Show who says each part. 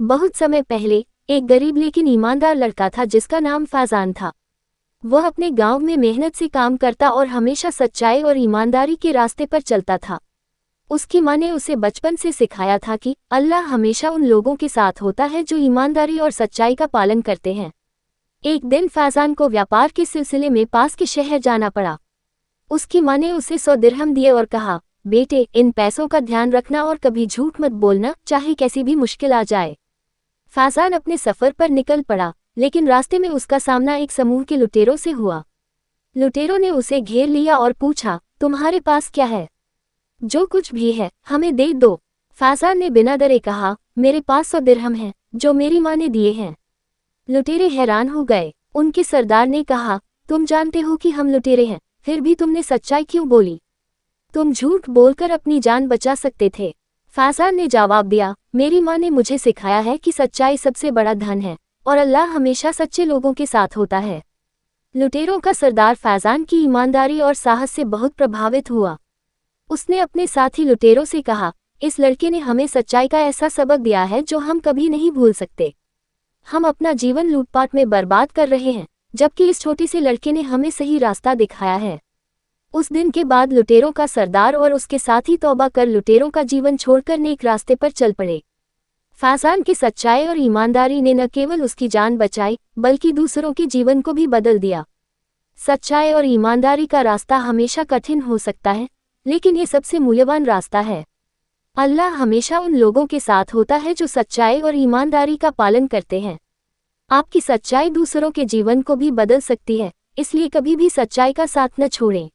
Speaker 1: बहुत समय पहले एक गरीब लेकिन ईमानदार लड़का था जिसका नाम फैजान था। वह अपने गांव में मेहनत से काम करता और हमेशा सच्चाई और ईमानदारी के रास्ते पर चलता था। उसकी माँ ने उसे बचपन से सिखाया था कि अल्लाह हमेशा उन लोगों के साथ होता है जो ईमानदारी और सच्चाई का पालन करते हैं। एक दिन फैजान को व्यापार के सिलसिले में पास के शहर जाना पड़ा। उसकी माँ ने उसे 100 दिरहम दिए और कहा, बेटे इन पैसों का ध्यान रखना और कभी झूठ मत बोलना, चाहे कैसी भी मुश्किल आ जाए। फैजान अपने सफर पर निकल पड़ा, लेकिन रास्ते में उसका सामना एक समूह के लुटेरों से हुआ। लुटेरों ने उसे घेर लिया और पूछा, तुम्हारे पास क्या है? जो कुछ भी है हमें दे दो। फैजान ने बिना डरे कहा, मेरे पास 100 दिरहम हैं जो मेरी माँ ने दिए हैं। लुटेरे हैरान हो गए। उनके सरदार ने कहा, तुम जानते हो कि हम लुटेरे हैं, फिर भी तुमने सच्चाई क्यों बोली? तुम झूठ बोलकर अपनी जान बचा सकते थे। फैजान ने जवाब दिया, मेरी माँ ने मुझे सिखाया है कि सच्चाई सबसे बड़ा धन है और अल्लाह हमेशा सच्चे लोगों के साथ होता है। लुटेरों का सरदार फैजान की ईमानदारी और साहस से बहुत प्रभावित हुआ। उसने अपने साथी लुटेरों से कहा, इस लड़के ने हमें सच्चाई का ऐसा सबक दिया है जो हम कभी नहीं भूल सकते। हम अपना जीवन लूटपाट में बर्बाद कर रहे हैं, जबकि इस छोटे से लड़के ने हमें सही रास्ता दिखाया है। उस दिन के बाद लुटेरों का सरदार और उसके साथी तौबा कर लुटेरों का जीवन छोड़कर नेक रास्ते पर चल पड़े। फैजान की सच्चाई और ईमानदारी ने न केवल उसकी जान बचाई, बल्कि दूसरों के जीवन को भी बदल दिया। सच्चाई और ईमानदारी का रास्ता हमेशा कठिन हो सकता है, लेकिन ये सबसे मूल्यवान रास्ता है। अल्लाह हमेशा उन लोगों के साथ होता है जो सच्चाई और ईमानदारी का पालन करते हैं। आपकी सच्चाई दूसरों के जीवन को भी बदल सकती है, इसलिए कभी भी सच्चाई का साथ न छोड़ें।